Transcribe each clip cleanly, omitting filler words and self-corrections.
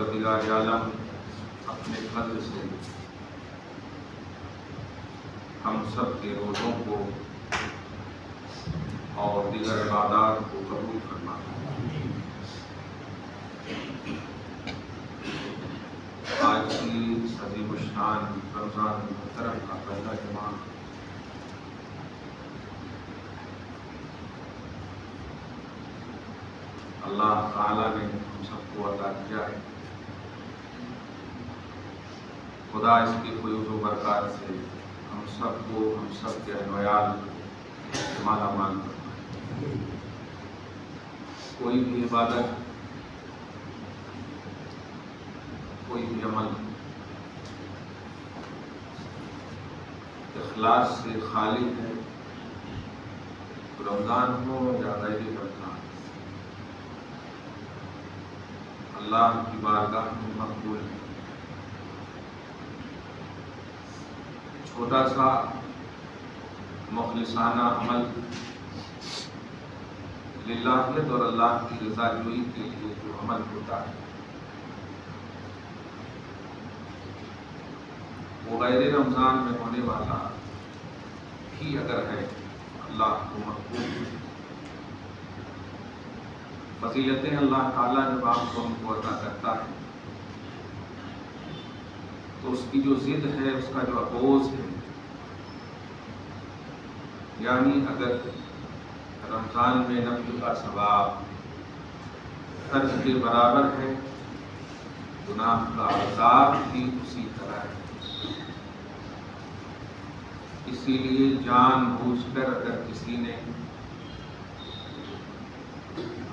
پروردگار عالم اپنے فضل سے ہم سب کے روزوں کو اور دیگر عبادات کو قبول فرما۔ آج کی عظیم الشان رمضان محترم کا پہلا جمعہ اللہ تعالیٰ نے ہم سب کو عطا کیا ہے۔ خدا اس کی فیوز و برکات سے ہم سب کو، ہم سب کے اہل و عیال کو مالا مال فرمائے۔ کوئی بھی عبادت، کوئی بھی عمل اخلاص سے خالی ہے، رمضان ہو یا غیر رمضان، اللہ کی بارگاہ میں مقبول ہے۔ چھوٹا سا مخلصانہ عمل للہیت اور اللہ کی رضا جوئی کے لیے جو عمل ہوتا ہے، وہ غیر رمضان میں ہونے والا بھی اگر ہے، اللہ کو مقبول ہے۔ فضیلتیں اللہ تعالیٰ جب آپ کو ہم کو عطا کرتا ہے تو اس کی جو ضد ہے، اس کا جو اپوز ہے، یعنی اگر رمضان میں نفل کا ثواب فرض کے برابر ہے، گناہ کا عذاب بھی اسی طرح ہے۔ اسی لیے جان بوجھ کر اگر کسی نے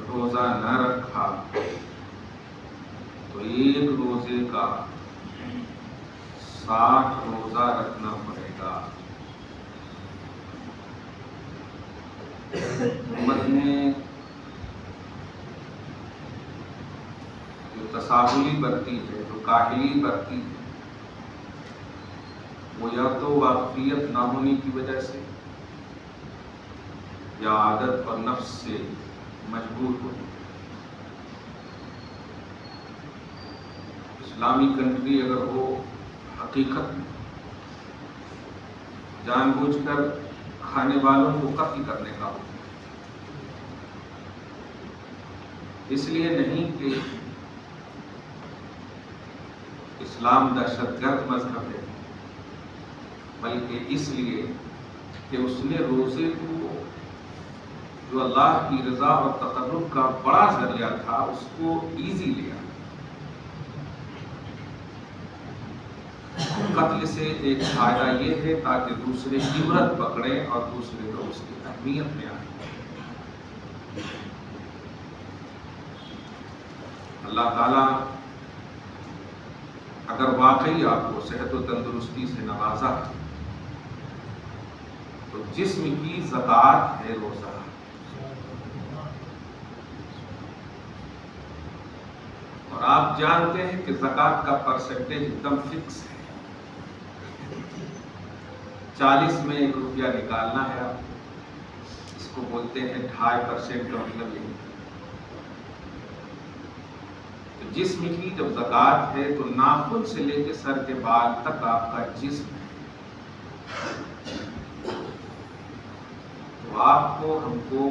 روزہ نہ رکھا تو ایک روزے کا 60 روزہ رکھنا پڑے گا۔ امت نے جو تساہلی برتی ہے، جو کاہلی برتی ہے، وہ یا تو واقفیت نہ ہونے کی وجہ سے یا عادت اور نفس سے مجبور ہوتی ہے۔ اسلامی کنٹری اگر ہو، حقیقت میں جان بوجھ کر کھانے والوں کو قتل کرنے کا ہو، اس لیے نہیں کہ اسلام دہشت گرد مذہب ہے، بلکہ اس لیے کہ اس نے روزے کو جو اللہ کی رضا اور تقرب کا بڑا ذریعہ تھا، اس کو ایزی لیا۔ قتل سے ایک فائدہ یہ ہے تاکہ دوسرے عبرت پکڑیں اور دوسرے لوگ اس کی اہمیت میں آئیں۔ اللہ تعالیٰ اگر واقعی آپ کو صحت و تندرستی سے نوازا ہے تو جسم کی زکوٰۃ ہے روزہ۔ اور آپ جانتے ہیں کہ زکوٰۃ کا پرسنٹیج ایک دم فکس ہے، 40 میں 1 روپیہ نکالنا ہے آپ کو، اس کو بولتے ہیں 2.5% کا مطلب یہی۔ تو جسم کی جب زکوٰۃ ہے تو ناخن سے لے کے سر کے بال تک آپ کا جسم ہے، تو آپ کو، ہم کو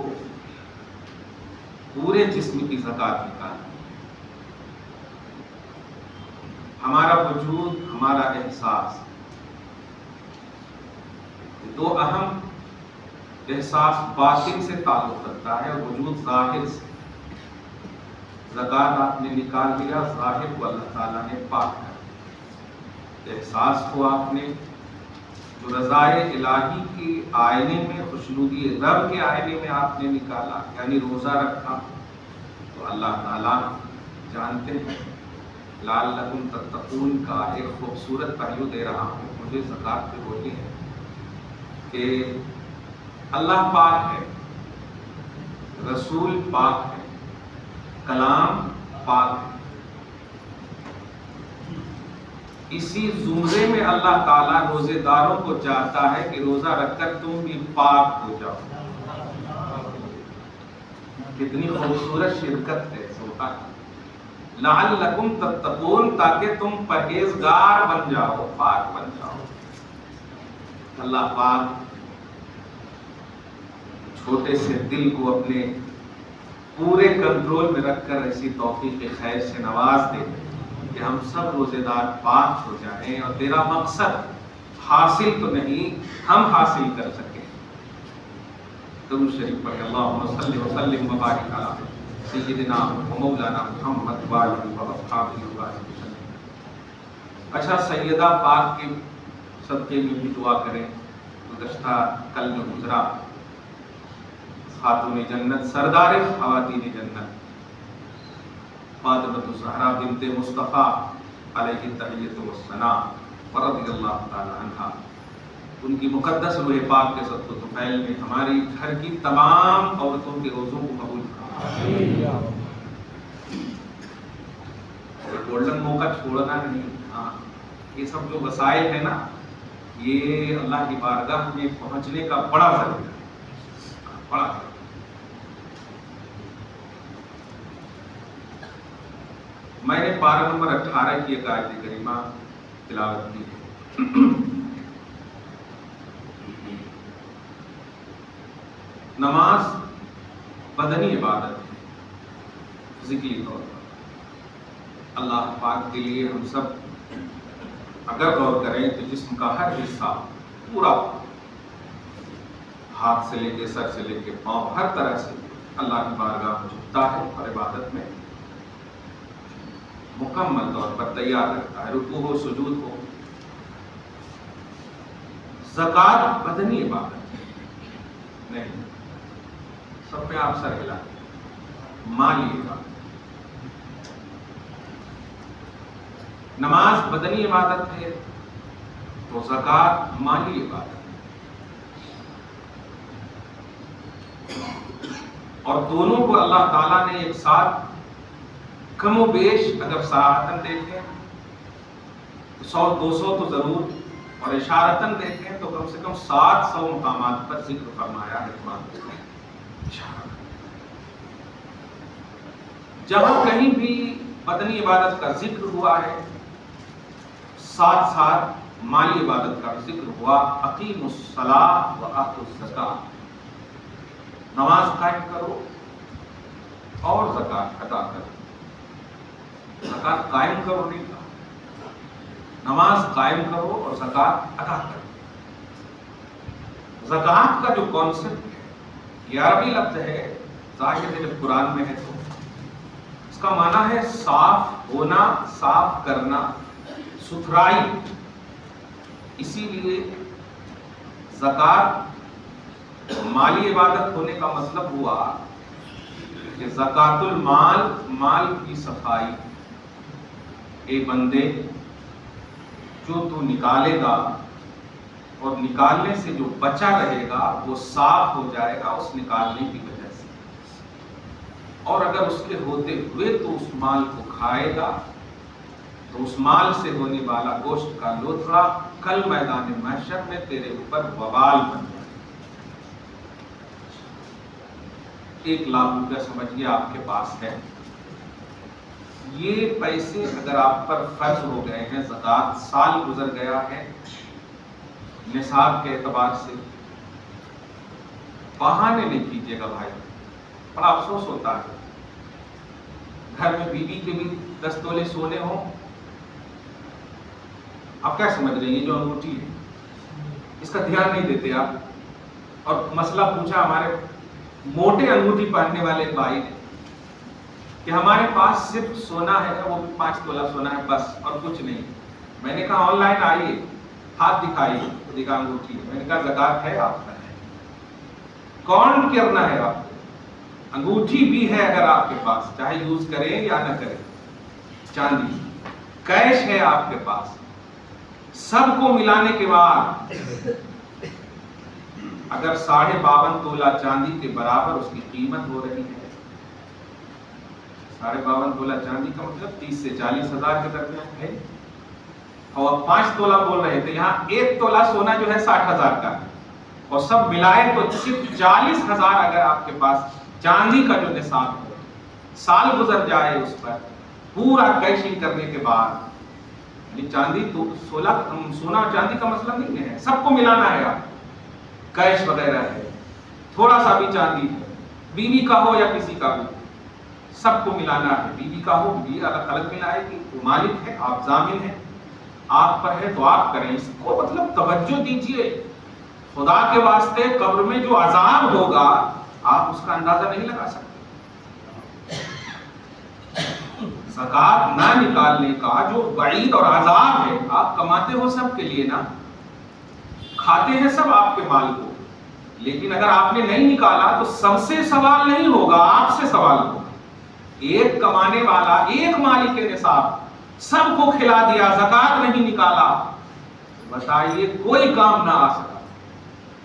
پورے جسم کی زکوٰۃ نکالنا، ہمارا وجود، ہمارا احساس، دو اہم احساس باطن سے تعلق رکھتا ہے اور وجود ظاہر سے۔ زکوٰۃ آپ نے نکال دیا، ظاہر کو اللہ تعالیٰ نے پاک کر، احساس کو آپ نے جو رضائے الہی کے آئینے میں، خوشنودی رب کے آئینے میں آپ نے نکالا، یعنی روزہ رکھا، تو اللہ تعالیٰ جانتے ہیں۔ لعلکم تتقون کا ایک خوبصورت پہلو دے رہا ہوں، مجھے زکوٰۃ پہ بولی ہے کہ اللہ پاک ہے، رسول پاک ہے، کلام پاک ہے۔ اسی زمرے میں اللہ تعالیٰ روزے داروں کو چاہتا ہے کہ روزہ رکھ کر تم بھی پاک ہو جاؤ۔ کتنی خوبصورت شرکت ہے، سبحان اللہ۔ لعلکم تتقون، تاکہ تم پرہیزگار بن جاؤ، پاک بن جاؤ۔ اللہ پاک چھوٹے سے دل کو اپنے پورے کنٹرول میں رکھ کر ایسی توفیق خیر سے نواز دے کہ ہم سب روزے دار پاک ہو جائیں، اور تیرا مقصد حاصل تو نہیں، ہم حاصل کر سکیں۔ درود شریف پڑھ اللہم صلی وسلم وبارک علی سیدنا و مولانا محمد وآلہ وصحبہ وسلم۔ اچھا، سیدہ پاک کے صدقے میں بھی دعا کریں۔ گزشتہ کل جو گزرا، خاتون جنت، سردار خواتین جنت، فاطمہ الزہرا بنت مصطفیٰ علیہ التحیۃ والثناء رضی اللہ تعالی عنہا، ان کی مقدس روح پاک کے صدقہ و طفیل میں ہماری گھر کی تمام عورتوں کے روزوں کو قبول فرمائے۔ گولڈن موقع چھوڑنا نہیں۔ ہاں، یہ سب جو وسائل ہیں نا، یہ اللہ کی بارگاہ میں پہنچنے کا بڑا ذریعہ ہے، بڑا ذریعہ۔ میں نے پارہ نمبر 18 کی ایک آیت کریمہ تلاوت کی ہے۔ نماز بدنی عبادت ہے، ذکری طور پر اللہ پاک کے لیے ہم سب اگر غور کریں تو جسم کا ہر حصہ پورا، ہاتھ سے لے کے سر سے لے کے پاؤں، ہر طرح سے اللہ کی بارگاہ میں جھکتا ہے اور عبادت میں مکمل طور پر تیار رہتا ہے، رکوع ہو سجود ہو۔ زکوٰۃ بدنی عبادت نہیں، سب میں آپ سر ہلا، مالی عبادت۔ نماز بدنی عبادت ہے تو زکوٰۃ مالی عبادت ہے، اور دونوں کو اللہ تعالیٰ نے ایک ساتھ کم و بیش اگر صراحتاً دیکھیں تو 100-200 تو ضرور، اور اشارتاً دیکھیں تو کم سے کم 700 مقامات پر ذکر فرمایا ہے قرآن میں۔ جہاں کہیں بھی بدنی عبادت کا ذکر ہوا ہے، ساتھ ساتھ مالی عبادت کا ذکر ہوا۔ اقیموا الصلاۃ وآتوا الزکاۃ، نماز قائم کرو اور زکوٰۃ ادا کرو۔ زکوٰۃ قائم کرو نہیں کہا، نماز قائم کرو اور زکوٰۃ ادا کرو۔ زکوٰۃ کا جو کانسیپٹ ہے، یہ عربی لفظ ہے، ظاہر ہے جب قرآن میں ہے تو اس کا معنی ہے صاف ہونا، صاف کرنا، ستھرائی۔ اسی لیے زکوٰۃ مالی عبادت ہونے کا مطلب ہوا کہ زکوٰۃ المال، مال کی صفائی۔ اے بندے، جو تو نکالے گا اور نکالنے سے جو بچا رہے گا وہ صاف ہو جائے گا اس نکالنے کی وجہ سے، اور اگر اس کے ہوتے ہوئے تو اس مال کو کھائے گا تو اس مال سے ہونے والا گوشت کا لوتھڑا کل میدان محشر میں تیرے اوپر وبال بن جائے۔ 1 لاکھ روپیہ سمجھیے آپ کے پاس ہے، یہ پیسے اگر آپ پر فرض ہو گئے ہیں، زکوٰۃ سال گزر گیا ہے نصاب کے اعتبار سے، بہانے نہیں کیجیے گا بھائی، بڑا افسوس ہوتا ہے۔ گھر میں بیوی کے بھی 10 تولے سونے ہوں، آپ کیا سمجھ رہے ہیں یہ جو انگوٹھی ہے اس کا دھیان نہیں دیتے آپ، اور مسئلہ پوچھا ہمارے موٹے انگوٹھی پہننے والے بھائی نے کہ ہمارے پاس صرف سونا ہے، وہ بھی 5 تولہ سونا ہے بس، اور کچھ نہیں۔ میں نے کہا آن لائن آئیے، ہاتھ دکھائیے، دکھا انگوٹھی ہے۔ میں نے کہا زکوٰۃ ہے آپ کا؟ ہے، کون کرنا ہے آپ کو؟ انگوٹھی بھی ہے اگر آپ کے پاس، چاہے یوز کریں یا نہ کریں، چاندی کیش ہے آپ کے پاس، سب کو ملانے کے بعد اگر 52.5 تولہ چاندی کے برابر اس کی قیمت ہو رہی ہے، 52.5 تولہ چاندی کا مطلب 30 سے 40 ہزار کے درمیان ہے، اور 5 تولہ بول رہے تھے، یہاں 1 تولہ سونا جو ہے 60 ہزار کا ہے، اور سب ملائے تو صرف 40 ہزار اگر آپ کے پاس چاندی کا جو نصاب ہے، سال گزر جائے اس پر پورا کیشنگ کرنے کے بعد، چاندی تو سونا اور چاندی کا مسئلہ نہیں ہے، سب کو ملانا ہے، آپ کیش وغیرہ ہے، تھوڑا سا بھی چاندی ہے، بیوی کا ہو یا کسی کا بھی، سب کو ملانا ہے. بیوی کا ہو بیوی الگ الگ ملائے گی، وہ مالک ہے، آپ ضامن ہیں، آپ پر ہے تو آپ کریں. اس کو مطلب توجہ دیجئے. خدا کے واسطے قبر میں جو عذاب ہوگا آپ اس کا اندازہ نہیں لگا سکتے. زکات نہ نکالنے کا جو وعید اور عذاب ہے، آپ کماتے ہو سب کے لیے نا، کھاتے ہیں سب آپ کے مال کو، لیکن اگر آپ نے نہیں نکالا تو سب سے سوال نہیں ہوگا، آپ سے سوال ہوگا. ایک کمانے والا، ایک مالک نصاب سب کو کھلا دیا، زکات نہیں نکالا، بتائیے کوئی کام نہ آ سکا.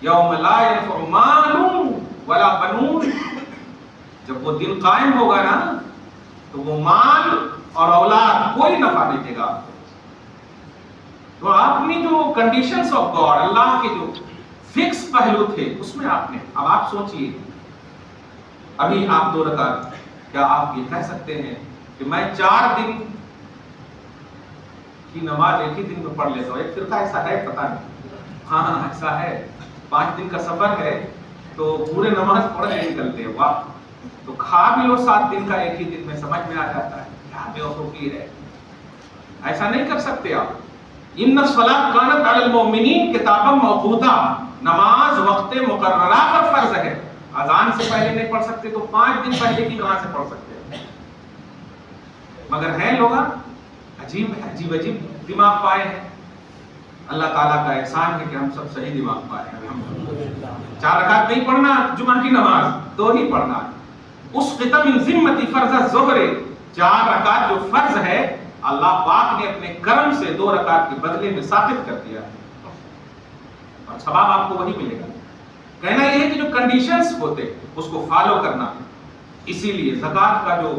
یوم لا ينفع مال ولا بنون، جب وہ دن قائم ہوگا نا تو وہ مال اور اولاد کوئی نفع نہیں دے گا. تو آپ نے جو کنڈیشنز آف گاڈ، اللہ کے جو فکس پہلو تھے اس میں آپ نے، اب آپ سوچئے ابھی آپ 2 رکعت، کیا آپ یہ کہہ سکتے ہیں کہ میں 4 دن کی نماز ایک ہی دن میں پڑھ لیتا ہوں؟ ایک فرقہ ایسا ہے، پتہ نہیں، ہاں ایسا ہے، 5 دن کا سفر ہے تو پورے نماز پڑھ نہیں نکلتے. واہ، تو کھا بھی لو 7 دن کا ایک ہی دن میں، سمجھ میں آ جاتا ہے. کیا بیوقوفی ہے، ایسا نہیں کر سکتے آپ. ان الصلاۃ کانت علی المؤمنین کتابا موقوتا، نماز وقت مقررہ پر فرض ہے. اذان سے پہلے نہیں پڑھ سکتے تو 5 دن پہلے کی کہاں سے پڑھ سکتے ہیں؟ مگر ہیں لوگ عجیب عجیب دماغ پائے ہیں. اللہ تعالیٰ کا احسان ہے کہ ہم سب صحیح دماغ پائے ہیں. 4 رکعت نہیں پڑھنا جمعہ کی نماز، 2 ہی پڑھنا. اس قطع من ذمتی فرض الظہر، 4 رکعت جو فرض ہے اللہ پاک نے اپنے کرم سے 2 رکعت کے بدلے میں ثابت کر دیا ہے، اور ثواب آپ کو وہی ملے گا. کہنا یہ ہے کہ جو کنڈیشنز ہوتے اس کو فالو کرنا. اسی لیے زکات کا جو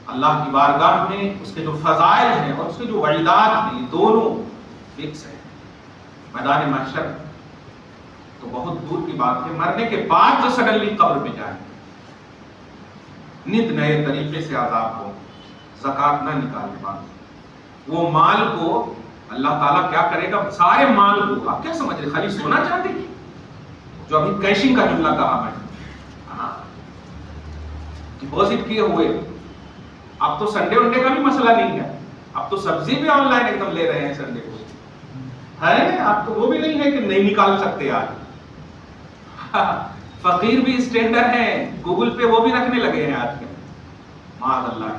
اللہ کی بارگاہ میں اس کے جو فضائل ہیں اور اس کے جو وعیدات ہیں، یہ دونوں فکس ہیں. میدان محشر تو بہت دور کی بات ہے، مرنے کے بعد جو سڈنلی قبر میں جائیں، نت نئے طریقے سے عذاب ہو زکات نہ نکالنے بعد، وہ مال کو اللہ تعالیٰ کیا کرے گا؟ سارے مال کو، آپ کیا سمجھ رہے خالی سونا چاہتے ہیں؟ جو ابھی کیشنگ کا جملہ کہا میں، ڈپوزٹ کیے ہوئے، اب تو سنڈے ونڈے کا بھی مسئلہ نہیں ہے، اب تو سبزی بھی آن لائن ایک دم لے رہے ہیں سنڈے کو، ہے اب تو وہ بھی نہیں ہے کہ نہیں نکال سکتے آج. فقیر بھی اسٹینڈر ہیں، گوگل پہ وہ بھی رکھنے لگے ہیں آج کل. معاذ اللہ،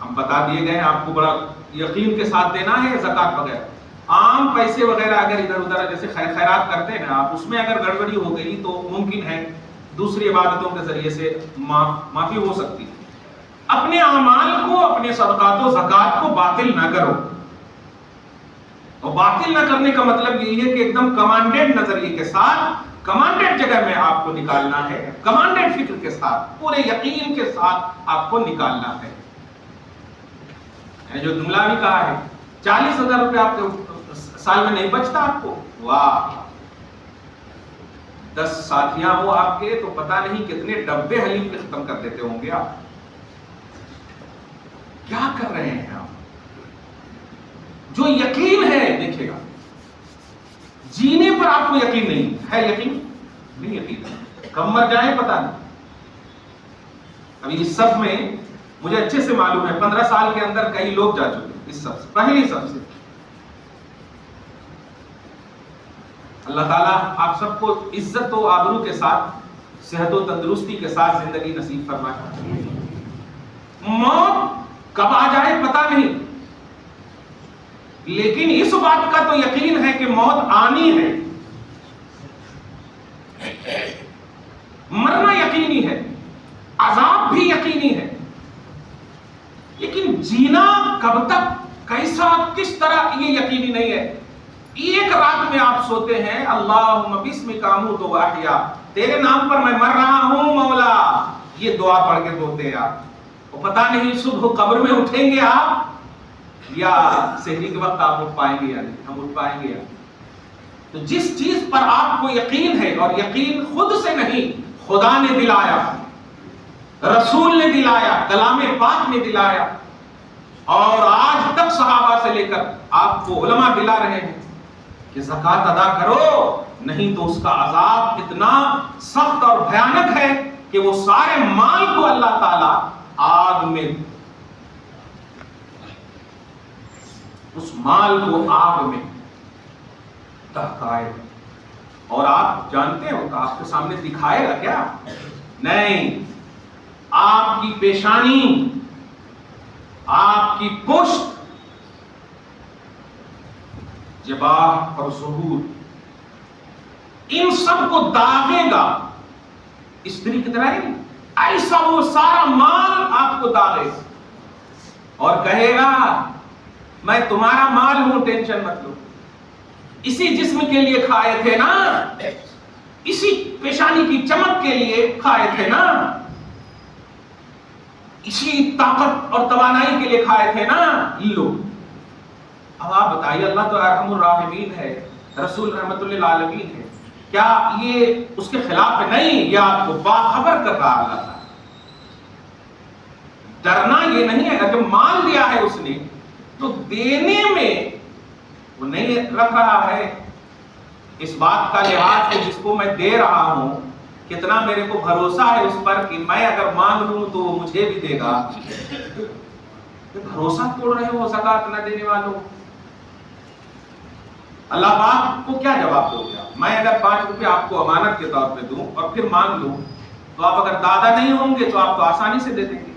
ہم بتا دیے گئے ہیں آپ کو، بڑا یقین کے ساتھ دینا ہے. زکات وغیرہ عام پیسے وغیرہ اگر ادھر ادھر جیسے خیرات کرتے ہیں آپ، اس میں اگر گڑبڑی ہو گئی تو ممکن ہے دوسری عبادتوں کے ذریعے سے معافی ہو سکتی ہے. اپنے اعمال کو، اپنے صدقات و زکات کو باطل نہ کرو. اور باطل نہ کرنے کا مطلب یہی ہے کہ ایک دم کمانڈیڈ نظریے کے ساتھ، کمانڈیڈ جگہ میں آپ کو نکالنا ہے، کمانڈیڈ فکر کے ساتھ، پورے یقین کے ساتھ آپ کو نکالنا ہے. جو جملہ بھی کہا ہے 40,000 روپے آپ کے سال میں نہیں بچتا آپ کو، واہ، 10 ساتھیاں ہو آپ کے تو پتہ نہیں کتنے ڈبے حلیم کے ختم کر دیتے ہوں گے آپ. کیا کر رہے ہیں آپ؟ جو یقین ہے دیکھے گا، جینے پر آپ کو یقین نہیں ہے، یقین نہیں، یقین کب مر جائیں پتہ نہیں. ابھی اس صف میں مجھے اچھے سے معلوم ہے 15 سال کے اندر کئی لوگ جا چکے اس صف سے، پہلی صف سے. اللہ تعالیٰ آپ سب کو عزت و آبرو کے ساتھ، صحت و تندرستی کے ساتھ زندگی نصیب فرمائے. موت کب آ جائے پتہ نہیں، لیکن اس بات کا تو یقین ہے کہ موت آنی ہے. مرنا یقینی ہے، عذاب بھی یقینی ہے، لیکن جینا کب تک، کیسا، کس طرح، یہ یقینی نہیں ہے. ایک رات میں آپ سوتے ہیں، اللہم بسمک اموت و احیا، تیرے نام پر میں مر رہا ہوں مولا، یہ دعا پڑھ کے سوتے ہیں آپ. وہ پتہ نہیں صبح قبر میں اٹھیں گے آپ یا سحری کے وقت آپ اٹھ پائیں گے یا نہیں، ہم اٹھ پائیں گے یا نہیں. تو جس چیز پر آپ کو یقین ہے، اور یقین خود سے نہیں خدا نے دلایا، رسول نے دلایا، کلام پاک نے دلایا، اور آج تک صحابہ سے لے کر آپ کو علماء دلا رہے ہیں کہ زکوٰۃ ادا کرو، نہیں تو اس کا عذاب اتنا سخت اور بھیانک ہے کہ وہ سارے مال کو اللہ تعالیٰ آگ میں، اس مال کو آگ میں دہکائے. اور آپ جانتے ہو، آپ کے سامنے دکھائے گا کیا؟ نہیں، آپ کی پیشانی، آپ کی پشت، جباہ اور ظہور، ان سب کو داغے گا. استری کی طرح نہیں، ایسا وہ سارا مال آپ کو داغے گا اور کہے گا میں تمہارا مال ہوں، ٹینشن مت لو. اسی جسم کے لیے کھائے تھے نا، اسی پیشانی کی چمک کے لیے کھائے تھے نا، اسی طاقت اور توانائی کے لیے کھائے تھے نا، لو. اب آپ بتائیے، اللہ تو ارحم الراحمین ہے، رسول رحمت للعالمین ہے، کیا یہ اس کے خلاف ہے؟ نہیں، یہ آپ کو باخبر کر رہا اللہ تعالیٰ. ڈرنا یہ نہیں ہے، جب مال دیا ہے اس نے تو دینے میں وہ نہیں رکھ رہا ہے اس بات کا لحاظ کہ جس کو میں دے رہا ہوں کتنا میرے کو بھروسہ ہے اس پر کہ میں اگر مانگ لوں تو وہ مجھے بھی دے گا. بھروسہ توڑ رہے ہو زکوٰۃ نہ دینے والوں. اللہ پاک کو کیا جواب دو گے؟ میں اگر 5 روپے آپ کو امانت کے طور پہ دوں اور پھر مانگ لوں تو آپ اگر دادا نہیں ہوں گے تو آپ تو آسانی سے دے دیں گے،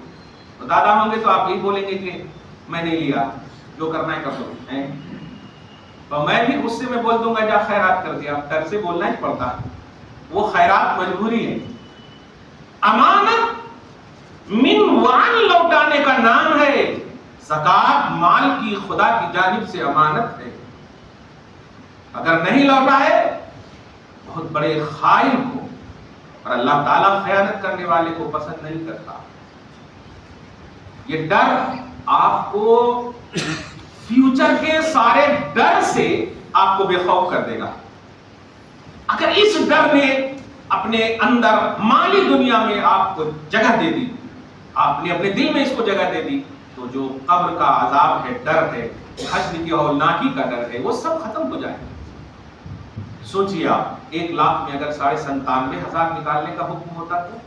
اور دادا ہوں گے تو آپ یہی بولیں گے کہ میں نہیں لیا، جو کرنا ہے کر دو. تو میں بھی غصے میں بول دوں گا جا خیرات کر دیا. ڈر سے بولنا ہی پڑتا ہے، وہ خیرات مجبوری ہے. امانت من وعن لوٹانے کا نام ہے. زکوٰۃ مال کی خدا کی جانب سے امانت ہے، اگر نہیں لوٹا ہے بہت بڑے خائن کو، اور اللہ تعالیٰ خیانت کرنے والے کو پسند نہیں کرتا. یہ ڈر آپ کو فیوچر کے سارے ڈر سے آپ کو بے خوف کر دے گا. اگر اس ڈر نے اپنے اندر مالی دنیا میں آپ کو جگہ دے دی، آپ نے اپنے دل میں اس کو جگہ دے دی، تو جو قبر کا عذاب ہے، ڈر ہے، حشر کی ہولناکی کا ڈر ہے، وہ سب ختم ہو جائے. سوچیے آپ 1 لاکھ میں اگر 97,500 نکالنے کا حکم ہوتا تو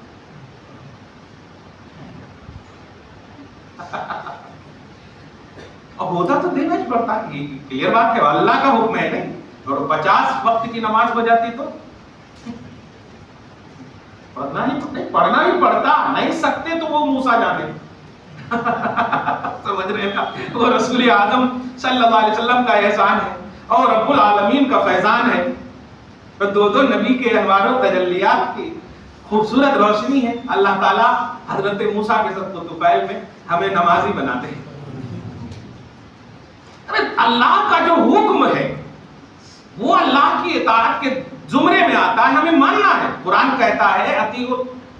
اب ہوتا تو دینا ہی پڑتا. یہ کلیئر بات ہے، اللہ کا حکم ہے نہیں. اور 50 وقت کی نماز ہو جاتی تو پڑھنا ہی پڑتا. نہیں سکتے تو وہ موسیٰ جانے. سمجھ رہے ہیں؟ وہ رسول اعظم صلی اللہ علیہ وسلم کا احسان ہے اور رب العالمین کا فیضان ہے. دو نبی کے انوار و تجلیات کی خوبصورت روشنی ہے. اللہ تعالیٰ حضرت موسیٰ کے سب کو طفیل میں ہمیں نمازی بناتے ہیں. اللہ کا جو حکم ہے وہ اللہ کی اطاعت کے زمرے میں آتا ہے، ہمیں ماننا ہے. قرآن کہتا ہے اطیعوا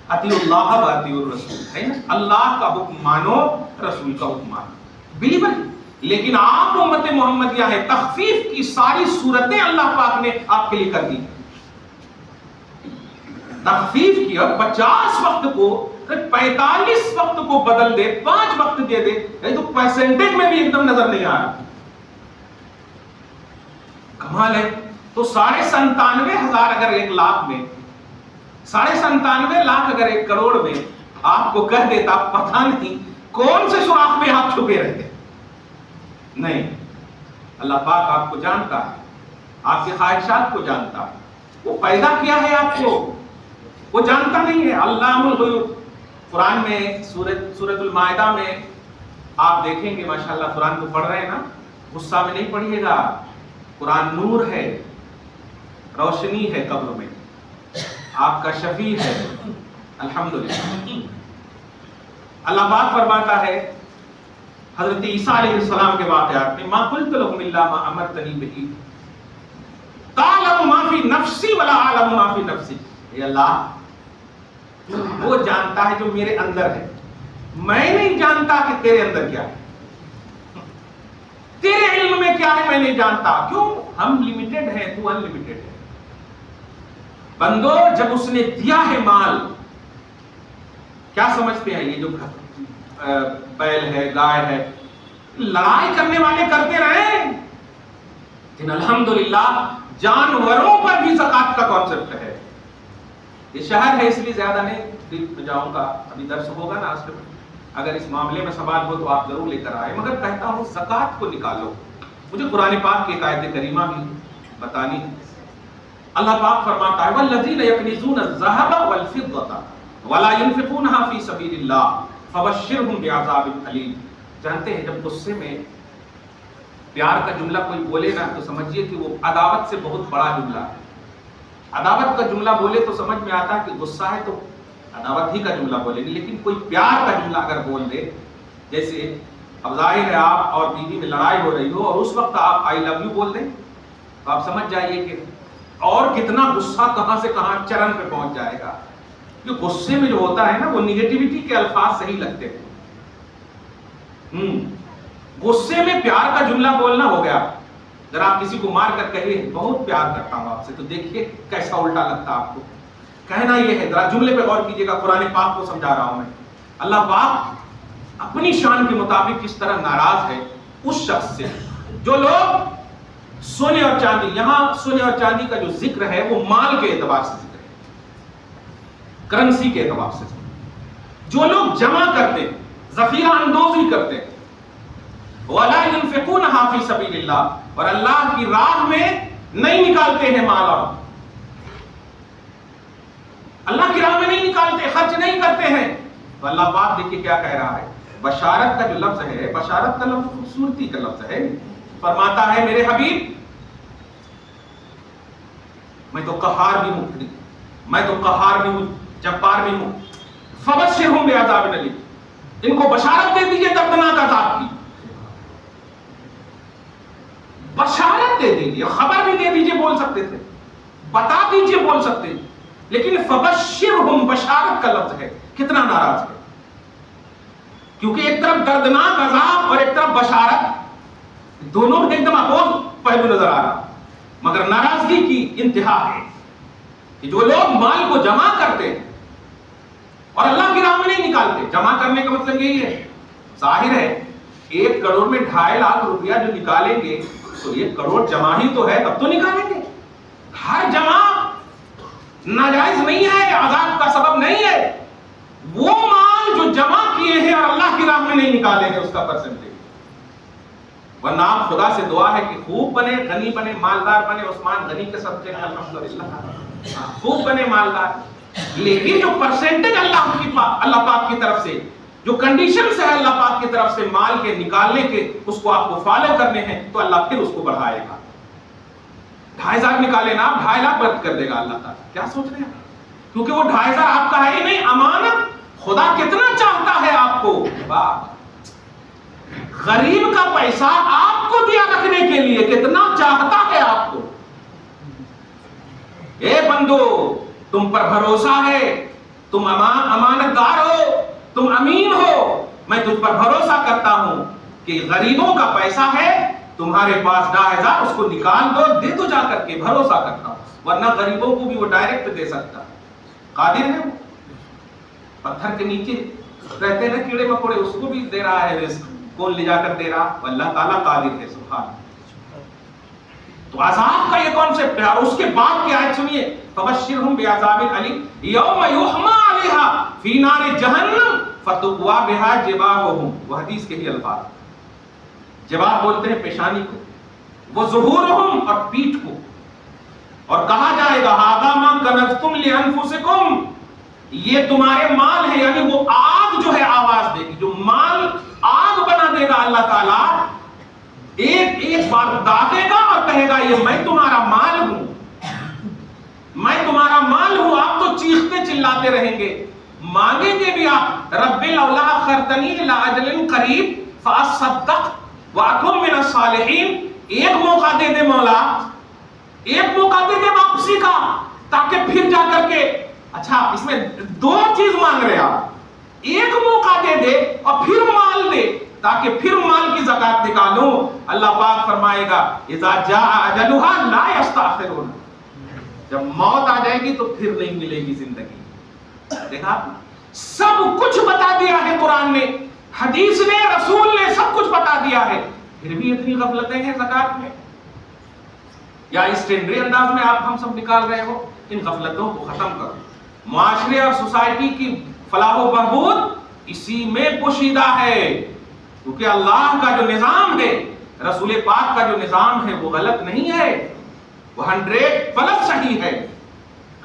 اللہ و اطیعوا الرسول، ہے نا؟ اللہ کا حکم مانو، رسول کا حکم مانو، بلیور. لیکن آپ امت محمدیہ ہے، تخفیف کی ساری صورتیں اللہ پاک نے آپ کے لیے کر دی. تخفیف کی، اور 50 وقت کو 45 وقت کو بدل دے، 5 وقت دے دے، یہ تو پرسنٹیج میں بھی ایک دم نظر نہیں آ رہا. کمال ہے. تو 97,500 اگر 1 لاکھ میں، 97.5 لاکھ اگر 1 کروڑ میں آپ کو کہہ دیتا، پتہ نہیں کون سے سوراخ میں آپ چھپے رہتے. نہیں، اللہ پاک آپ کو جانتا ہے، آپ کی خواہشات کو جانتا ہے. وہ پیدا کیا ہے آپ کو، وہ جانتا نہیں ہے. علام الغیوب. قرآن میں سورۃ المائدہ میں آپ دیکھیں گے، ماشاءاللہ قرآن کو پڑھ رہے ہیں نا، غصہ میں نہیں پڑھیے گا. قرآن نور ہے، روشنی ہے قبر میں، آپ کا شفیع ہے. الحمدللہ. اللہ پاک فرماتا ہے حضرت عیسیٰ علیہ السلام کے واقعات میں، ما قلت لهم الا ما امرتنی به تعلم ما فی نفسی ولا اعلم ما فی نفسی. اے اللہ، وہ جانتا ہے جو میرے اندر ہے، میں نہیں جانتا کہ تیرے اندر کیا ہے، تیرے علم میں کیا ہے میں نہیں جانتا. کیوں؟ ہم لمیٹڈ ہیں، تو ان لمیٹڈ ہے. بندو، جب اس نے دیا ہے مال، کیا سمجھتے ہیں یہ جو بیل ہے گائے ہے لڑائی کرنے والے کرتے رہے، لیکن الحمدللہ جانوروں پر بھی زکات کا کانسیپٹ ہے. یہ شہر ہے اس لیے زیادہ نہیں ڈیپ میں جاؤں گا، ابھی درس ہوگا نا آج، اگر اس معاملے میں سوال ہو تو آپ ضرور لے کر آئے، مگر کہتا ہوں زکات کو نکالو. مجھے قرآن پاک کی ایک آیت کریمہ بھی بتانی ہے. اللہ پاک فرماتا ہے والذین یکنزون الذهب والفضة ولا ينفقونها في سبيل الله فبشرهم بعذاب الیم. جانتے ہیں جب غصے میں پیار کا جملہ کوئی بولے نا تو سمجھیے کہ وہ عداوت سے بہت بڑا جملہ ہے. عداوت کا جملہ بولے تو سمجھ میں آتا ہے کہ غصہ ہے تو عداوت ہی کا جملہ بولے گی، لیکن کوئی پیار کا جملہ اگر بول دے، جیسے اب ظاہر ہے آپ اور بیوی میں لڑائی ہو رہی ہو اور اس وقت آپ آئی لو یو بول دیں تو آپ سمجھ جائیے کہ اور کتنا غصہ کہاں سے کہاں چرن پہ پہنچ جائے گا. کیونکہ غصے میں جو ہوتا ہے نا وہ نیگیٹیوٹی کے الفاظ صحیح لگتے ہیں. غصے میں پیار کا جملہ بولنا ہو گیا. اگر آپ کسی کو مار کر کہیے بہت پیار کرتا ہوں آپ سے، تو دیکھیے کیسا الٹا لگتا آپ کو. کہنا یہ ہے، ذرا جملے پہ غور کیجیے گا، قرآن پاک کو سمجھا رہا ہوں میں. اللہ پاک اپنی شان کے مطابق کس طرح ناراض ہے اس شخص سے جو لوگ سونے اور چاندی، یہاں سونے اور چاندی کا جو ذکر ہے وہ مال کے اعتبار سے ذکر ہے، کرنسی کے اعتبار سے. جو لوگ جمع کرتے، ذخیرہ اندوزی کرتے، وَلَا يُنْفِقُونَهَا فِي سَبِيلِ اللَّهِ، اور اللہ کی راہ میں نہیں نکالتے ہیں مال، اور اللہ کی راہ میں نہیں نکالتے، خرچ نہیں کرتے ہیں. تو اللہ پاک دیکھیے کیا کہہ رہا ہے. بشارت کا جو لفظ ہے، بشارت کا لفظ خوبصورتی کا لفظ ہے. فرماتا ہے میرے حبیب میں تو قہار بھی ہوں، میں تو قہار بھی ہوں، جبار بھی ہوں. فبشرہم بعذاب الیم، ان کو بشارت دے دیجئے دردناک عذاب کی. بشارت دے دیجئے، خبر بھی دے دیجئے بول سکتے تھے، بتا دیجئے بول سکتے، لیکن فبشرہم بشارت کا لفظ ہے. کتنا ناراض ہے، کیونکہ ایک طرف دردناک عذاب اور ایک طرف بشارت، دونوں میں ایک دم اپوز پہلو نظر آ رہا. مگر ناراضگی کی انتہا ہے کہ جو لوگ مال کو جمع کرتے ہیں اور اللہ کی راہ میں نہیں نکالتے. جمع کرنے کا مطلب یہی ہے، ظاہر ہے 1 کروڑ میں 2.5 لاکھ روپیہ جو نکالیں گے تو 1 کروڑ جمع ہی تو ہے، تب تو نکالیں گے. ہر جمع ناجائز نہیں ہے، عذاب کا سبب نہیں ہے. وہ مال جو جمع کیے ہیں اور اللہ کی راہ میں نہیں نکالیں گے اس کا پرسنٹیج. ورنہ آپ خدا سے دعا ہے کہ خوب بنے، غنی بنے، مالدار بنے. عثمان غنی کے صدقے الحمدللہ خوب بنے، مالدار. لیکن جو پرسنٹیج اللہ پاک کی طرف سے جو کنڈیشنز ہے اللہ پاک کی طرف سے مال کے نکالنے کے، اس کو آپ کو فالو کرنے ہیں تو اللہ پھر اس کو بڑھائے گا. 2,500 نکالے نا، 2.5 لاکھ برد کر دے گا اللہ تعالیٰ. کیا سوچ رہے ہیں؟ کیونکہ وہ 2,500 آپ کا ہے ہی نہیں، امانت. خدا کتنا چاہتا ہے آپ کو. غریب کا پیسہ آپ کو دیا رکھنے کے لیے کتنا چاہتا ہے آپ کو. اے بندو تم پر بھروسہ ہے، تم امانت دار ہو، تم امین ہو. میں تجھ پر بھروسہ کرتا ہوں کہ غریبوں کا پیسہ ہے، تمہارے پاس 2,500، اس کو نکال دو، دے دو جا کر کے. بھروسہ کرتا ہوں، ورنہ غریبوں کو بھی وہ ڈائریکٹ دے سکتا. قادر ہے وہ. پتھر کے نیچے رہتے ہیں کیڑے مکوڑے، اس کو بھی دے رہا ہے رزق. کون لے جا کر دے رہا؟ اللہ تعالیٰ قادر ہے. سبحان. تو عذاب کا یہ کانسیپٹ ہے. اور اس کے بعد کی آیت سنیے، فبشرہم بعذاب الیم یوم یحمى علیہا فی نار جہنم فتقوی بہا جباہہم. وہ حدیث کے ہی الفاظ. جباہ بولتے ہیں پیشانی کو، وہ ظہورہم اور پیٹھ کو. اور کہا جائے گا ھذا ما کنزتم لانفسکم، یہ تمہارے مال ہے. یعنی وہ آگ جو ہے آواز دے گی، جو مال آگ بنا دے گا اللہ تعالیٰ. ایک بار داغے گا اور کہے گا یہ میں تمہارا مال ہوں، میں تمہارا مال ہوں. آپ تو چیختے چلاتے رہیں گے، مانگیں گے بھی آپ، رب لولا اخرتنی الی اجل قریب فاصدق واکن من الصالحین. ایک موقع دے دے مولا، ایک موقع دے دے واپسی کا، تاکہ پھر جا کر کے. اچھا اس میں 2 چیز مانگ رہے آپ، ایک موقع دے دے اور پھر مال دے تاکہ پھر مال کی زکات نکالوں. اللہ پاک فرمائے گا اذا جاء اجلها لا یستأخرون. جب موت آ جائے گی تو پھر نہیں ملے گی زندگی. دیکھا سب کچھ بتا دیا ہے قرآن نے، حدیث نے، رسول نے سب کچھ بتا دیا ہے، پھر بھی اتنی غفلتیں ہیں زکوٰۃ میں؟ یا اسٹینڈری انداز میں آپ ہم سب نکال رہے ہو؟ ان غفلتوں کو ختم کرو. معاشرے اور سوسائٹی کی فلاح و بہبود اسی میں پوشیدہ ہے، کیونکہ اللہ کا جو نظام ہے، رسول پاک کا جو نظام ہے وہ غلط نہیں ہے، وہ 100% صحیح ہے.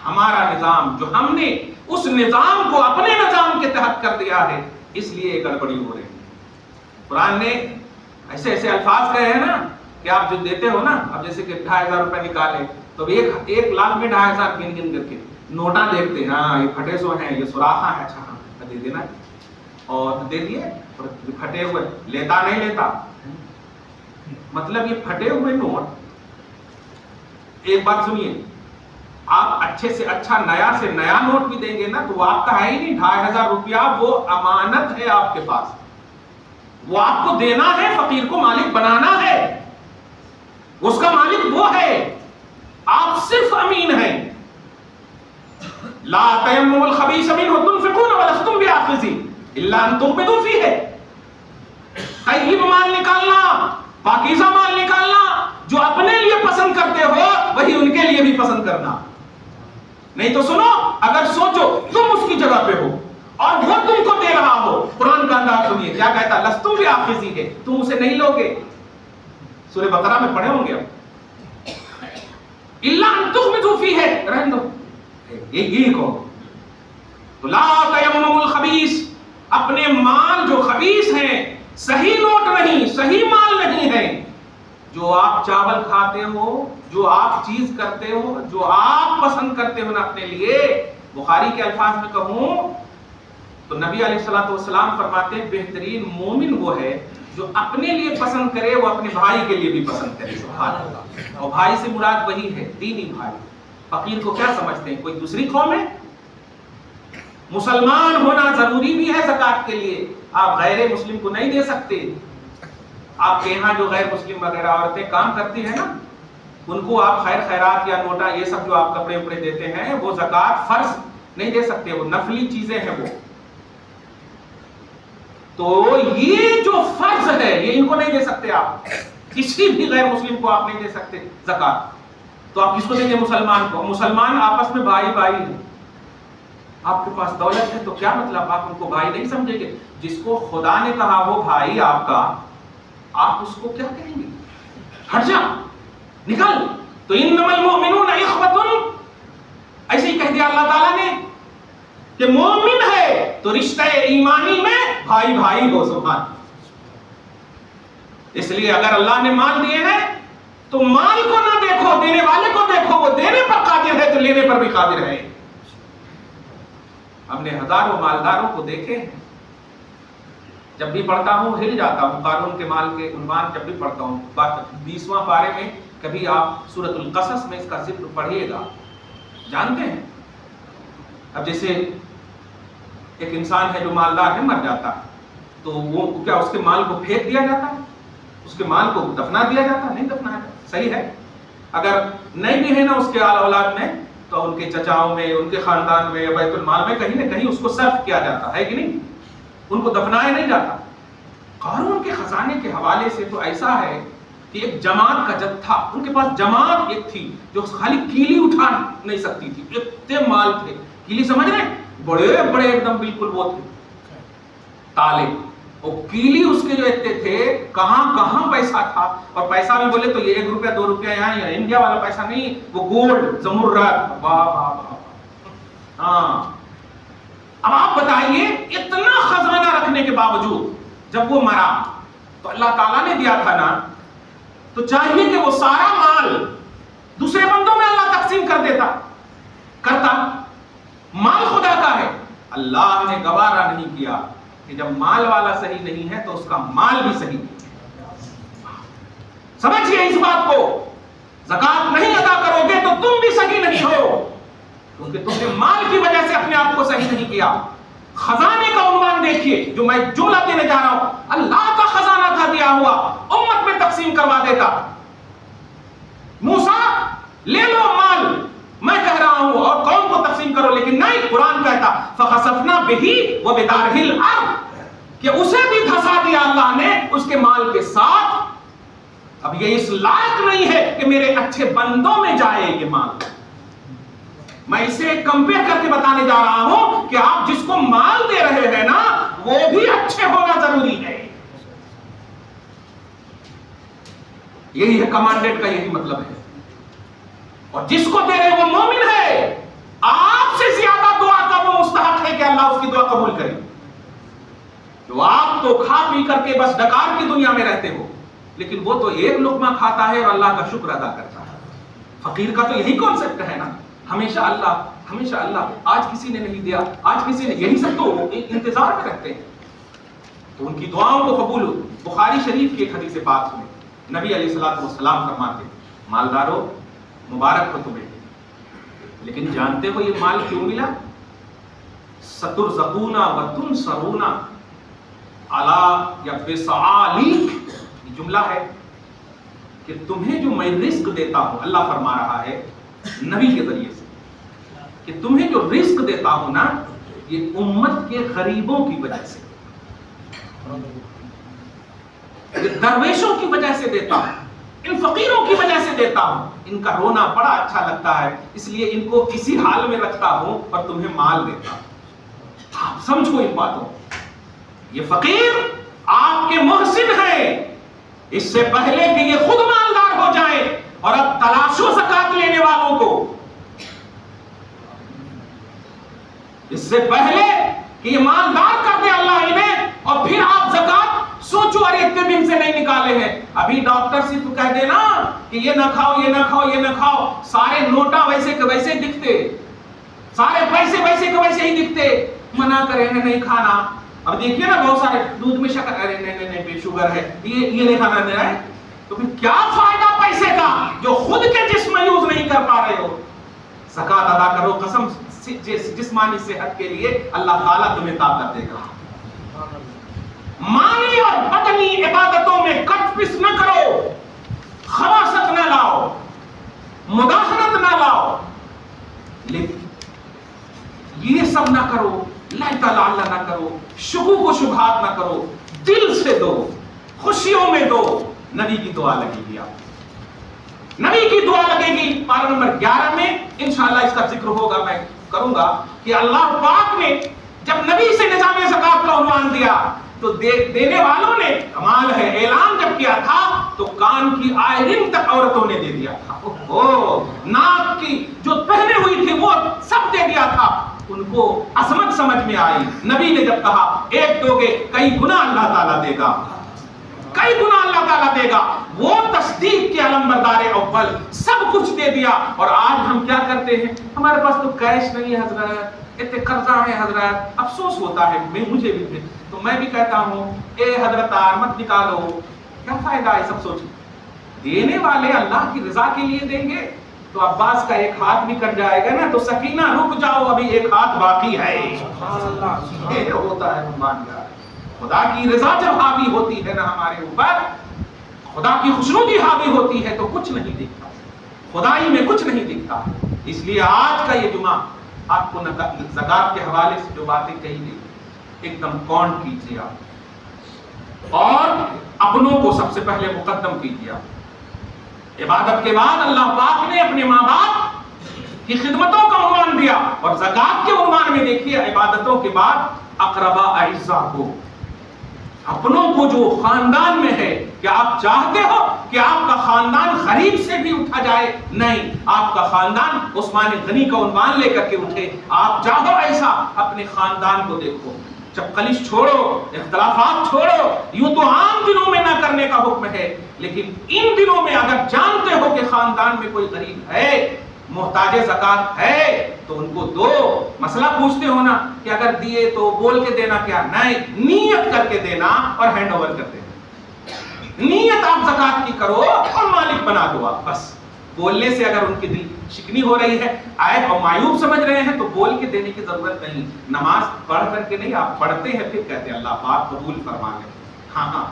ہمارا نظام جو ہم نے اس نظام کو اپنے نظام کے تحت کر دیا ہے، اس لیے گڑبڑی ہو رہی ہے. قرآن نے ایسے ایسے الفاظ کہے ہیں نا کہ آپ جو دیتے ہو نا، اب جیسے کہ 2500 روپے نکالے تو 1 لاکھ میں 2500 گن گن کر کے نوٹاں دیکھتے ہیں، ہاں یہ پھٹے سو ہیں، یہ سوراخا ہے، اچھا ہاں دے دینا، اور دے دیے. اور پھٹے ہوئے لیتا نہیں لیتا، مطلب یہ پھٹے ہوئے نوٹ. ایک بات سنیے، آپ اچھے سے اچھا نیا سے نیا نوٹ بھی دیں گے نا تو وہ آپ کا ہے ہی نہیں. 2500 روپیہ وہ امانت ہے آپ کے پاس، وہ آپ کو دینا ہے، فقیر کو مالک بنانا ہے، اس کا مالک وہ ہے، آپ صرف امین ہیں. لا تیمموا الخبیث منہ تنفقون ولستم بآخذیہ الا ان تغمضوا فیہ. طیب مال نکالنا، پاکیزہ مال نکالنا، جو اپنے لیے پسند کرتے ہو وہی ان کے لیے بھی پسند کرنا. نہیں تو سنو، اگر سوچو تم اس کی جگہ پہ ہو اور وہ تم کو دے رہا ہو، قرآن کا انداز سنیے کیا کہتا ہے، لستم بآخذیہ، تم اسے نہیں لوگے. سورہ بقرہ میں پڑھے ہوں گے اب، الا ان تغمضوا فیہ، رہنے دو یہ کو. تو لا تیمموا الخبیث، اپنے مال جو خبیث ہیں، صحیح نوٹ نہیں، صحیح مال نہیں ہے، جو آپ چاول کھاتے ہو، جو آپ چیز کرتے ہو، جو آپ پسند کرتے ہو نا اپنے لیے. بخاری کے الفاظ میں کہوں تو نبی علیہ الصلوۃ والسلام فرماتے ہیں بہترین مومن وہ ہے جو اپنے لیے پسند کرے، وہ اپنے بھائی کے لیے بھی پسند کرے. سبحان اللہ. اور بھائی سے مراد وہی ہے دینی بھائی. فقیر کو کیا سمجھتے ہیں، کوئی دوسری قوم ہے؟ مسلمان ہونا ضروری بھی ہے زکوٰۃ کے لیے. آپ غیر مسلم کو نہیں دے سکتے. آپ کے یہاں جو غیر مسلم وغیرہ عورتیں کام کرتی ہیں نا، ان کو آپ خیر خیرات یا نوٹا یہ سب جو آپ کپڑے وپڑے دیتے ہیں، وہ زکوٰۃ فرض نہیں دے سکتے، وہ نفلی چیزیں ہیں وہ. تو یہ جو فرض ہے یہ ان کو نہیں دے سکتے آپ، کسی بھی غیر مسلم کو آپ نہیں دے سکتے زکوٰۃ. تو آپ کس کو دیں گے؟ مسلمان کو. مسلمان آپس میں بھائی بھائی ہیں. آپ کے پاس دولت ہے تو کیا مطلب آپ ان کو بھائی نہیں سمجھیں گے؟ جس کو خدا نے کہا وہ بھائی آپ کا، آپ اس کو کیا کہیں گے؟ ہٹ جا، نکل. تو انما المؤمنون اخوۃ، ایسے ہی کہہ دیا اللہ تعالیٰ نے کہ مومن ہے تو رشتہ ایمانی میں بھائی بھائی ہو. سبحان. اس لیے اگر اللہ نے مال دیے ہیں تو مال کو نہ دیکھو، دینے والے کو دیکھو. وہ دینے پر قادر ہے تو لینے پر بھی قادر ہے. ہم نے ہزاروں مالداروں کو دیکھے ہیں. جب بھی پڑھتا ہوں ہل جاتا ہوں. قارون کے مال کے عنوان جب بھی پڑھتا ہوں، 20واں پارے میں کبھی آپ سورۃ القصص میں اس کا ذکر پڑھیے گا. جانتے ہیں اب جیسے ایک انسان ہے جو مالدار ہے، مر جاتا ہے تو وہ کیا اس کے مال کو پھینک دیا جاتا ہے؟ اس کے مال کو دفنا دیا جاتا ہے؟ نہیں دفنایا جاتا. صحیح ہے. اگر نہیں بھی ہے نا اس کے اولاد میں تو ان کے چچاؤں میں، ان کے خاندان میں، بیت المال میں کہیں نہ کہیں اس کو صرف کیا جاتا ہے کہ نہیں؟ ان کو دفنایا نہیں جاتا. قارون کے خزانے کے حوالے سے تو ایسا ہے کہ ایک جماعت کا جتھا، ان کے پاس جماعت ایک تھی جو خالی کیلی اٹھا نہیں سکتی تھی، اتنے مال تھے. کیلی سمجھ رہے ہیں؟ بڑے بڑے ایک دم بالکل وہ تھے تالے. اور کیلی اس کے جو اتنے تھے، کہاں کہاں پیسہ تھا. اور پیسہ بھی بولے تو یہ 1 روپیہ 2 روپیہ یہاں انڈیا والا پیسہ نہیں، وہ گولڈ زمرد. واہ واہ واہ. ہاں اب آپ بتائیے اتنا خزانہ رکھنے کے باوجود جب وہ مرا تو اللہ تعالیٰ نے دیا تھا نا، تو چاہیے کہ وہ سارا مال دوسرے بندوں میں اللہ تقسیم کر دیتا، کرتا. مال خدا کا ہے. اللہ نے گوارا نہیں کیا کہ جب مال والا صحیح نہیں ہے تو اس کا مال بھی صحیح نہیں. سمجھیے اس بات کو. زکوٰۃ نہیں ادا کرو گے تو تم بھی صحیح نہیں ہو، کیونکہ تم نے مال کی وجہ سے اپنے آپ کو صحیح نہیں کیا. خزانے کا عنوان دیکھیے جو میں جملہ دینے جا رہا ہوں، اللہ کا خزانہ تھا دیا ہوا، امت میں تقسیم کروا دیتا. موسیٰ لے لو مال، میں کہہ رہا ہوں، اور قوم کو تقسیم تقسیم کرو، لیکن نہیں، قرآن کہتا فخسفنا بہی وبدارہ الارض کہ اسے بھی دھسا دیا اللہ نے اس کے مال کے ساتھ۔ اب یہ اس لائق نہیں ہے کہ میرے اچھے بندوں میں جائے یہ مال۔ میں اسے کمپیئر کر کے بتانے جا رہا ہوں کہ آپ جس کو مال دے رہے ہیں نا وہ بھی اچھے ہونا ضروری ہے۔ یہی ہے کمانڈیٹ کا، یہی مطلب ہے۔ اور جس کو دے رہے وہ مومن ہے، آپ سے زیادہ دعا کا وہ مستحق ہے کہ اللہ اس کی دعا قبول کرے۔ تو آپ تو کھا پی کر کے بس ڈکار کی دنیا میں رہتے ہو، لیکن وہ تو ایک لقمہ کھاتا ہے اور اللہ کا شکر ادا کرتا ہے۔ فقیر کا تو یہی کانسیپٹ ہے نا، ہمیشہ اللہ ہمیشہ اللہ، آج کسی نے نہیں دیا، آج کسی نے، یہی سب تو انتظار میں رہتے ہیں۔ تو ان کی دعاؤں کو قبول ہو۔ بخاری شریف کی ایک حدیث پاک میں نبی علیہ الصلوۃ والسلام فرماتے ہیں مالدارو مبارک ہو تمہیں، لیکن جانتے ہو یہ مال کیوں ملا؟ سترزقون وتنصرون علی یا بسعالی، یہ جملہ ہے کہ تمہیں جو میں رزق دیتا ہوں، اللہ فرما رہا ہے نبی کے ذریعے سے کہ تمہیں جو رزق دیتا ہوں نا یہ امت کے غریبوں کی وجہ سے، درویشوں کی وجہ سے دیتا ہوں، ان فقیروں کی وجہ سے دیتا ہوں۔ ان کا رونا بڑا اچھا لگتا ہے، اس لیے ان کو اسی حال میں رکھتا ہوں اور تمہیں مال دیتا ہوں۔ آپ سمجھو ان باتوں، یہ فقیر آپ کے محسن ہیں، اس سے پہلے کہ یہ خود مالدار ہو جائیں اور اب تلاشو زکات لینے والوں کو، اس سے پہلے کہ یہ مالدار کر دے اللہ انہیں، اور پھر آپ زکات سوچو ارے اتنے دن سے نہیں نکالے ہیں۔ ابھی ڈاکٹر صرف کہہ دے نا کہ یہ نہ کھاؤ، یہ نہ کھاؤ، یہ نہ کھاؤ، سارے نوٹا ویسے کے ویسے دکھتے، سارے پیسے ویسے کے ویسے ہی دکھتے، منع کرے ہیں نہیں کھانا۔ اب دیکھیے نا بہت سارے دودھ میں شکر، ارے نہیں شوگر ہے، یہ نہیں کھانا دے رہا ہے، تو پھر کیا فائدہ پیسے کا جو خود کے جسم میں یوز نہیں کر پا رہے ہو؟ زکات ادا کرو، قسم جسمانی صحت کے لیے اللہ تعالیٰ تمہیں طاقت دے گا۔ مالی اور بدنی عبادتوں میں کٹ پس نہ کرو، خواست نہ لاؤ، مداخلت نہ لاؤ، لیکن یہ سب نہ کرو، لہتا لعلہ نہ کرو، شکوک و شبہات نہ کرو، دل سے دو، خوشیوں میں دو۔ نبی کی دعا لگے گی، آپ نبی کی دعا لگے گی۔ پارہ نمبر 11 میں انشاءاللہ اس کا ذکر ہوگا، میں کروں گا کہ اللہ پاک نے جب نبی سے نظام زکات کا عنوان دیا تو دینے والوں نے، کمال ہے، اعلان جب کیا تھا تو کان کی آئرنگ تک عورتوں نے دے دیا تھا، ناک کی جو پہنے ہوئی تھی وہ سب دے دیا تھا۔ ان کو عظمت سمجھ میں آئی۔ نبی نے جب کہا ایک دو گے کئی گنا اللہ تعالیٰ دے گا، کئی گنا اللہ تعالیٰ دے گا، وہ تصدیق کے علمبردار اول سب کچھ دے دیا۔ اور آج ہم کیا کرتے ہیں؟ ہمارے پاس تو کیش نہیں ہے حضرت، اتنے قرضہ ہے حضرت، افسوس ہوتا ہے مجھے بھی، تو میں بھی کہتا ہوں اے حضرت مت نکالو، کیا فائدہ ہے سب سوچ۔ دینے والے اللہ کی رضا کے لیے دیں گے تو عباس کا ایک ہاتھ بھی کٹ جائے گا نا تو سکینہ رک جاؤ، ابھی ایک ہاتھ باقی ہے۔ یہ ہوتا ہے مہمان، خدا کی رضا جب حاوی ہوتی ہے نا ہمارے اوپر، خدا کی خوشنودی حاوی ہوتی ہے تو کچھ نہیں دکھتا، خدائی میں کچھ نہیں دکھتا۔ اس لیے آج کا یہ جمعہ آپ کو زکات کے حوالے سے جو باتیں کہی گئی ایک دم کاؤنٹ کیجیے آپ، اور اپنوں کو سب سے پہلے مقدم کیجیے آپ۔ عبادت کے بعد اللہ پاک نے اپنے ماں باپ کی خدمتوں کا عنوان دیا، اور زکات کے عنوان میں دیکھیے عبادتوں کے بعد اقربا اعزا کو، اپنوں کو جو خاندان میں ہے۔ کیا آپ چاہتے ہو کہ آپ کا خاندان غریب سے بھی اٹھا جائے؟ نہیں، آپ کا خاندان عثمان غنی کا عنوان لے کر کے اٹھے۔ آپ چاہو ایسا، اپنے خاندان کو دیکھو، چپکلش چھوڑو، اختلافات چھوڑو، یوں تو عام دنوں میں نہ کرنے کا حکم ہے، لیکن ان دنوں میں اگر جانتے ہو کہ خاندان میں کوئی غریب ہے، محتاج زکات ہے، تو ان کو دو۔ مسئلہ پوچھتے ہو نا کہ اگر دیے تو بول کے دینا، کیا نہیں، نیت کر کے دینا اور ہینڈ اوور کر دینا۔ نیت آپ زکات کی کرو اور مالک بنا دو آپ، بس بولنے سے اگر ان کی دل شکنی ہو رہی ہے، عیب اور معیوب سمجھ رہے ہیں تو بول کے دینے کی ضرورت نہیں۔ نماز پڑھ کر کے نہیں، آپ پڑھتے ہیں پھر کہتے ہیں اللہ پاک قبول فرما لے۔ ہاں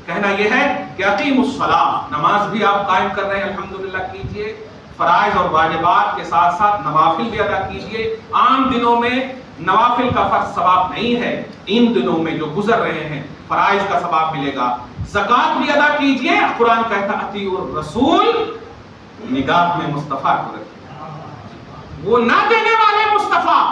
کہنا یہ ہے کہ اقیموا الصلاۃ، نماز بھی آپ قائم کر رہے ہیں الحمدللہ کیجئے، فرائض اور واجبات کے ساتھ ساتھ نوافل بھی ادا کیجئے. عام دنوں میں نوافل کا فرض ثواب نہیں ہے، ان دنوں میں جو گزر رہے ہیں فرائض کا ثواب ملے گا. زکوٰۃ بھی ادا کیجئے. قرآن کہتا اطیعوا الرسول، نگاہ میں مصطفیٰ کو رکھیے، وہ نہ دینے والے مصطفیٰ.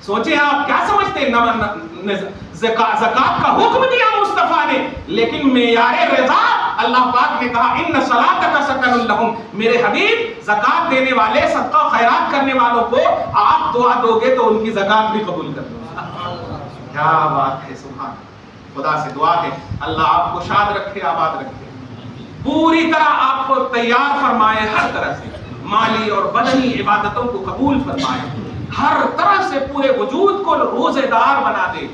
سوچیں آپ کیا سمجھتے ہیں؟ زکوٰۃ کا حکم دیا مصطفیٰ نے، لیکن معیار رضا اللہ پاک نے کہا ان صلاتک سکن لہم. میرے حبیب زکوٰۃ دینے والے، صدقہ خیرات کرنے والوں کو آپ دعا دو گے تو ان کی زکوٰۃ بھی قبول کر دو. کیا بات ہے، سبحان. خدا سے دعا ہے اللہ آپ کو شاد رکھے، آباد رکھے، پوری طرح آپ کو تیار فرمائے، ہر طرح سے مالی اور بدنی عبادتوں کو قبول فرمائے، ہر طرح سے پورے وجود کو روزے دار بنا دے،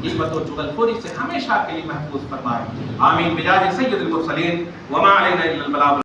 غیبت و چغلخوری سے ہمیشہ کے لیے محفوظ فرمائے. آمین بجاہ سید المرسلین وما علینا الا البلاغ.